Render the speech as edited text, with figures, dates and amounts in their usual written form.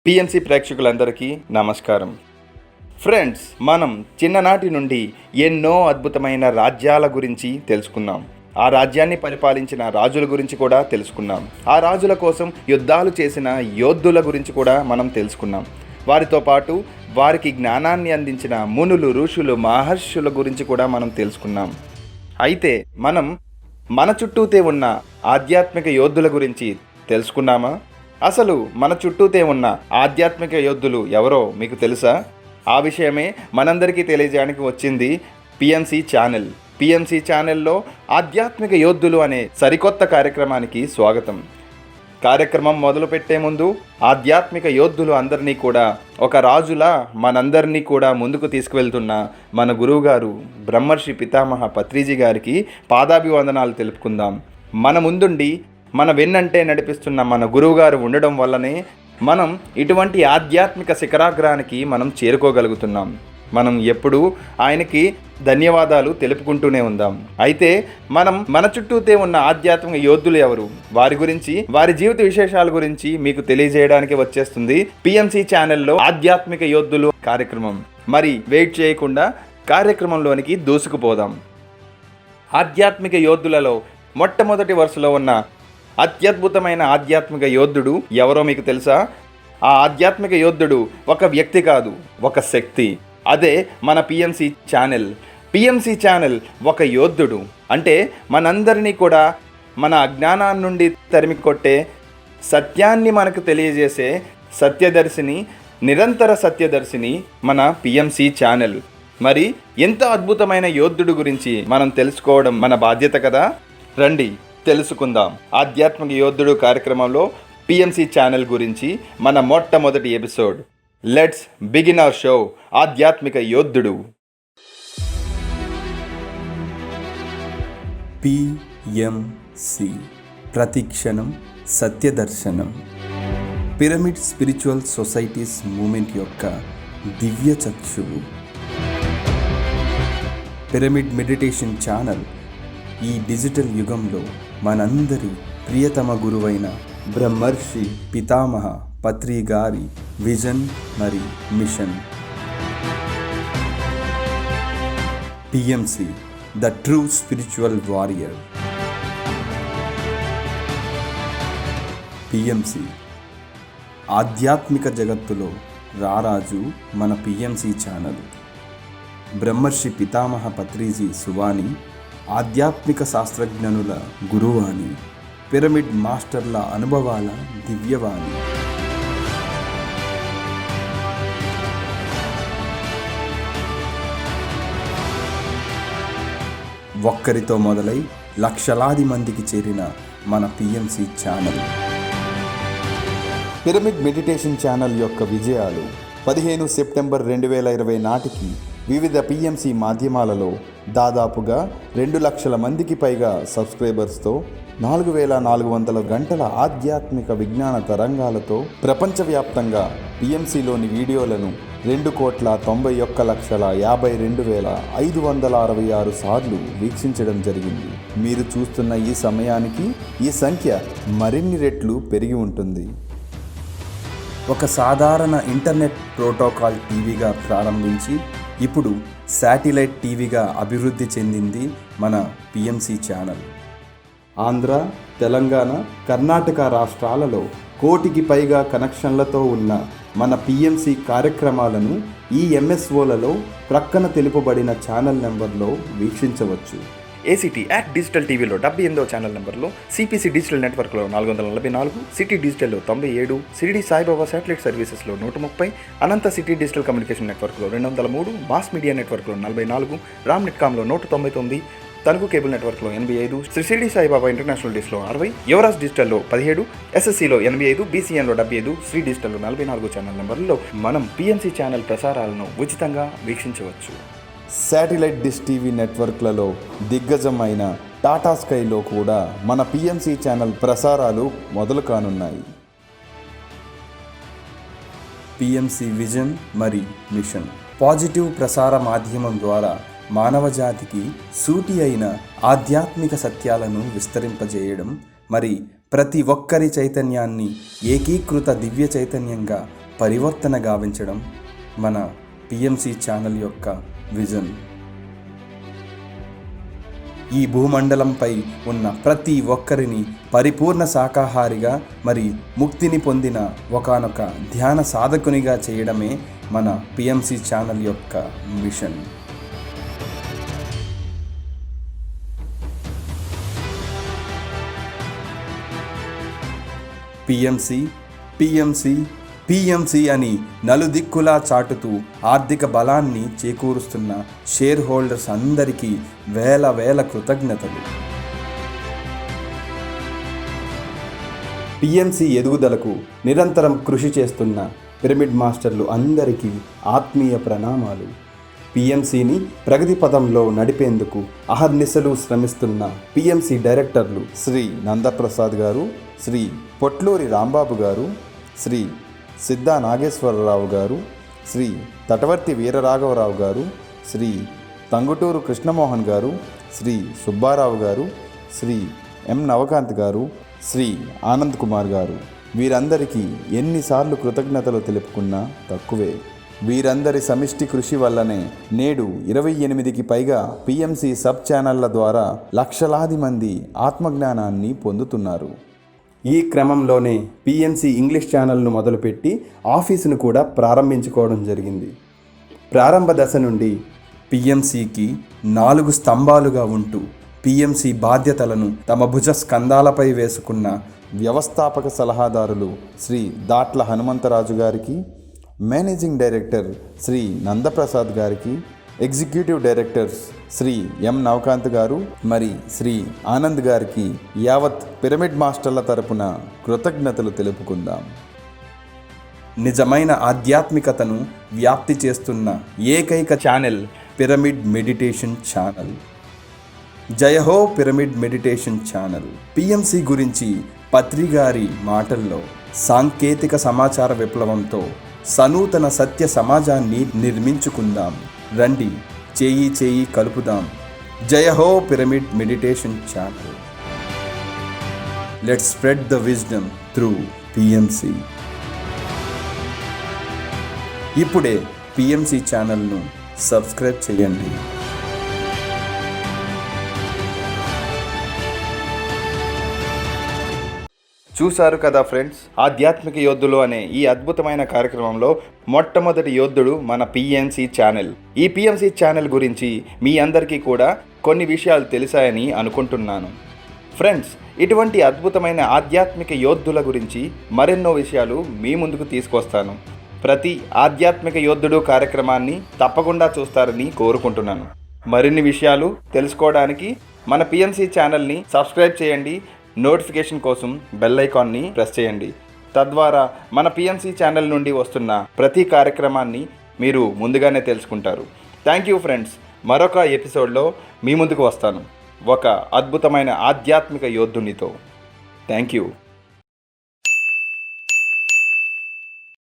PMC ప్రేక్షకులందరికీ నమస్కారం. Friends, మనం చిన్ననాటి నుండి ఎన్నో అద్భుతమైన రాజ్యాల గురించి తెలుసుకున్నాం. ఆ రాజ్యాన్ని పరిపాలించిన రాజుల గురించి కూడా తెలుసుకున్నాం. ఆ రాజుల కోసం యుద్ధాలు చేసిన యోధుల గురించి కూడా మనం తెలుసుకున్నాం. వారితో పాటు వారికి జ్ఞానాన్ని అందించిన మునులు, ఋషులు, మహర్షుల గురించి కూడా మనం తెలుసుకున్నాం. అయితే మనం మన చుట్టూతే ఉన్న ఆధ్యాత్మిక యోధుల గురించి తెలుసుకున్నామా? అసలు మన చుట్టూతే ఉన్న ఆధ్యాత్మిక యోధులు ఎవరో మీకు తెలుసా? ఆ విషయమే మనందరికీ తెలియజేయడానికి వచ్చింది పిఎంసి ఛానల్. పిఎంసి ఛానల్లో ఆధ్యాత్మిక యోధులు అనే సరికొత్త కార్యక్రమానికి స్వాగతం. కార్యక్రమం మొదలుపెట్టే ముందు ఆధ్యాత్మిక యోధులు అందరినీ కూడా ఒక రాజులా మనందరినీ కూడా ముందుకు తీసుకువెళ్తున్న మన గురువుగారు బ్రహ్మర్షి పితామహ పత్రిజీ గారికి పాదాభివందనాలు తెలుపుకుందాం. మన ముందుండి మన వెన్నంటే నడిపిస్తున్న మన గురువుగారు ఉండడం వల్లనే మనం ఇటువంటి ఆధ్యాత్మిక శిఖరాగ్రానికి మనం చేరుకోగలుగుతున్నాం. మనం ఎప్పుడూ ఆయనకి ధన్యవాదాలు తెలుపుకుంటూనే ఉందాం. అయితే మనం మన చుట్టూతే ఉన్న ఆధ్యాత్మిక యోధులు ఎవరు, వారి గురించి, వారి జీవిత విశేషాల గురించి మీకు తెలియజేయడానికి వచ్చేస్తుంది పిఎంసి ఛానల్లో ఆధ్యాత్మిక యోధులు కార్యక్రమం. మరి వెయిట్ చేయకుండా కార్యక్రమంలోనికి దూసుకుపోదాం. ఆధ్యాత్మిక యోధులలో మొట్టమొదటి వరుసలో ఉన్న అత్యద్భుతమైన ఆధ్యాత్మిక యోధుడు ఎవరో మీకు తెలుసా? ఆ ఆధ్యాత్మిక యోధుడు ఒక వ్యక్తి కాదు, ఒక శక్తి. అదే మన పిఎంసి ఛానల్. పిఎంసి ఛానల్ ఒక యోధుడు. అంటే మనందరినీ కూడా మన అజ్ఞానాన్ని నుండి తరిమి కొట్టే, సత్యాన్ని మనకు తెలియజేసే సత్యదర్శిని, నిరంతర సత్యదర్శిని మన పిఎంసి ఛానల్. మరి ఎంత అద్భుతమైన యోధుడు గురించి మనం తెలుసుకోవడం మన బాధ్యత కదా. రండి తెలుసుకుందాం. ఆధ్యాత్మిక యోధుడు కార్యక్రమంలో పిఎంసి ఛానల్ గురించి మన మొట్టమొదటి episode. Let's begin our show ఆధ్యాత్మిక యోధుడు. పిఎంసి ప్రతిక్షణం సత్యదర్శనం. పిరమిడ్ స్పిరిచువల్ సొసైటీస్ మూమెంట్ యొక్క దివ్య చక్షువు. పిరమిడ్ మెడిటేషన్ ఛానల్ ఈ డిజిటల్ యుగంలో మనందరి ప్రియతమ గురువైన బ్రహ్మర్షి పితామహ పత్రి గారి విజన్ మరి mission. PMC the true spiritual warrior. PMC ఆధ్యాత్మిక జగత్తులో రారాజు మన పిఎంసి ఛానల్. బ్రహ్మర్షి పితామహ పత్రిజీ శివాని ఆధ్యాత్మిక శాస్త్రజ్ఞనుల గురువాణి, పిరమిడ్ మాస్టర్ల అనుభవాల దివ్యవాణి. ఒక్కరితో మొదలై లక్షలాది మందికి చేరిన మన PMC channel. Pyramid meditation channel యొక్క విజయాలు 15 సెప్టెంబర్ 2020 నాటికి వివిధ పిఎంసి మాధ్యమాలలో దాదాపుగా 2 లక్షల మందికి పైగా సబ్స్క్రైబర్స్తో 4400 గంటల ఆధ్యాత్మిక విజ్ఞాన తరంగాలతో ప్రపంచవ్యాప్తంగా పిఎంసిలోని వీడియోలను 2,91,52,566 సార్లు వీక్షించడం జరిగింది. మీరు చూస్తున్న ఈ సమయానికి ఈ సంఖ్య మరిన్ని రెట్లు పెరిగి ఉంటుంది. ఒక సాధారణ ఇంటర్నెట్ ప్రోటోకాల్ టీవీగా ప్రారంభించి ఇప్పుడు శాటిలైట్ టీవీగా అభివృద్ధి చెందింది మన పిఎంసి ఛానల్. ఆంధ్ర, తెలంగాణ, కర్ణాటక రాష్ట్రాలలో 1 కోటికి పైగా కనెక్షన్లతో ఉన్న మన పిఎంసి కార్యక్రమాలను ఈ ఎంఎస్ఓలలో ప్రక్కన తెలుపబడిన ఛానల్ నెంబర్లో వీక్షించవచ్చు. ఏసీటీ యాక్ట్ డిజిటల్ టీవీలో 78వ ఛానల్ నెంబర్లో, సిపిసి డిజిటల్ నెట్వర్క్లో 444, సిటీ డిజిటల్లో 97, షిరిడి సాయి బాబా శాటిలైట్ సర్వీసెస్లో 130, అనంత సిటీ డిజిటల్ కమ్యూనికేషన్ నెట్వర్క్లో 203, మాస్ మీడియా నెట్వర్క్లో 44, రామ్ నెట్కామ్లో 199, తణుకు కేబుల్ నెట్వర్క్లో 85, షిరిడి సాయి బాబా ఇంటర్నేషనల్ డిస్లో 60, యువరాజ్ డిజిటల్లో 17, ఎస్ఎస్సిలో 85, బీసీఎన్లో 75, శ్రీ డిజిటల్లో 44 ఛానల్ నెంబర్లలో మనం పిఎంసి ఛానల్ ప్రసారాలను ఉచితంగా వీక్షించవచ్చు. శాటిలైట్ డిష్ టీవీ నెట్వర్క్లలో దిగ్గజమైన టాటా స్కైలో కూడా మన పిఎంసి ఛానల్ ప్రసారాలు మొదలు కానున్నాయి. పిఎంసి విజన్ మరి మిషన్. పాజిటివ్ ప్రసార మాధ్యమం ద్వారా మానవజాతికి సూటి అయిన ఆధ్యాత్మిక సత్యాలను విస్తరింపజేయడం, మరి ప్రతి ఒక్కరి చైతన్యాన్ని ఏకీకృత దివ్య చైతన్యంగా పరివర్తన గావించడం మన పిఎంసి ఛానల్ యొక్క విజన్. ఈ భూమండలంపై ఉన్న ప్రతి ఒక్కరిని పరిపూర్ణ శాకాహారిగా మరి ముక్తిని పొందిన ఒకానొక ధ్యాన సాధకునిగా చేయడమే మన పిఎంసి ఛానల్ యొక్క మిషన్. పిఎంసి పిఎంసి పిఎంసి అని నలుదిక్కులా చాటుతూ ఆర్థిక బలాన్ని చేకూరుస్తున్న షేర్ హోల్డర్స్ అందరికీ వేల వేల కృతజ్ఞతలు. పిఎంసి ఎదుగుదలకు నిరంతరం కృషి చేస్తున్న పిరమిడ్ మాస్టర్లు అందరికీ ఆత్మీయ ప్రణామాలు. పిఎంసిని ప్రగతి పదంలో నడిపేందుకు అహర్నిశలు శ్రమిస్తున్న పిఎంసి డైరెక్టర్లు శ్రీ నందప్రసాద్ గారు, శ్రీ పొట్లూరి రాంబాబు గారు, శ్రీ సిద్ధా నాగేశ్వరరావు గారు, శ్రీ తటవర్తి వీరరాఘవరావు గారు, శ్రీ తంగుటూరు కృష్ణమోహన్ గారు, శ్రీ సుబ్బారావు గారు, శ్రీ ఎం నవకాంత్ గారు, శ్రీ ఆనంద్ కుమార్ గారు, వీరందరికీ ఎన్నిసార్లు కృతజ్ఞతలు తెలుపుకున్నా తక్కువే. వీరందరి సమిష్టి కృషి వల్లనే నేడు 28కి పైగా పిఎంసి సబ్ ఛానళ్ల ద్వారా లక్షలాది మంది ఆత్మజ్ఞానాన్ని పొందుతున్నారు. ఈ క్రమంలోనే పిఎంసి ఇంగ్లీష్ ఛానల్ను మొదలుపెట్టి ఆఫీసును కూడా ప్రారంభించుకోవడం జరిగింది. ప్రారంభ దశ నుండి పిఎంసికి 4 స్తంభాలుగా ఉంటూ పిఎంసి బాధ్యతలను తమ భుజ స్కంధాలపై వేసుకున్న వ్యవస్థాపక సలహాదారులు శ్రీ దాట్ల హనుమంతరాజు గారికి, మేనేజింగ్ డైరెక్టర్ శ్రీ నందప్రసాద్ గారికి, ఎగ్జిక్యూటివ్ డైరెక్టర్స్ శ్రీ ఎం నవకాంత్ గారు మరి శ్రీ ఆనంద్ గారికి యావత్ పిరమిడ్ మాస్టర్ల తరపున కృతజ్ఞతలు తెలుపుకుందాం. నిజమైన ఆధ్యాత్మికతను వ్యాప్తి చేస్తున్న ఏకైక ఛానల్ పిరమిడ్ మెడిటేషన్ ఛానల్. జయహో పిరమిడ్ మెడిటేషన్ ఛానల్. పిఎంసి గురించి పత్రిగారి మాటల్లో సాంకేతిక సమాచార విప్లవంతో సనూతన సత్య సమాజాన్ని నిర్మించుకుందాం. రండి, చేయి చేయి కలుపుదాం. జయహో pyramid meditation channel. Let's spread the wisdom through PMC. ఇప్పుడే పిఎంసి ఛానల్ను సబ్స్క్రైబ్ చేయండి. చూశారు కదా ఫ్రెండ్స్, ఆధ్యాత్మిక యోధులు అనే ఈ అద్భుతమైన కార్యక్రమంలో మొట్టమొదటి యోధుడు మన పిఎంసి ఛానల్. ఈ పిఎంసి ఛానల్ గురించి మీ అందరికీ కూడా కొన్ని విషయాలు తెలిసాయని అనుకుంటున్నాను. ఫ్రెండ్స్, ఇటువంటి అద్భుతమైన ఆధ్యాత్మిక యోధుల గురించి మరెన్నో విషయాలు మీ ముందుకు తీసుకొస్తాను. ప్రతి ఆధ్యాత్మిక యోధుడు కార్యక్రమాన్ని తప్పకుండా చూస్తారని కోరుకుంటున్నాను. మరిన్ని విషయాలు తెలుసుకోవడానికి మన పిఎంసి ఛానల్ని సబ్స్క్రైబ్ చేయండి. నోటిఫికేషన్ కోసం బెల్ ఐకాన్ని ప్రెస్ చేయండి. తద్వారా మన పిఎంసి ఛానల్ నుండి వస్తున్న ప్రతి కార్యక్రమాన్ని మీరు ముందుగానే తెలుసుకుంటారు. Thank you friends. మరొక ఎపిసోడ్లో మీ ముందుకు వస్తాను ఒక అద్భుతమైన ఆధ్యాత్మిక యోధునితో. Thank you.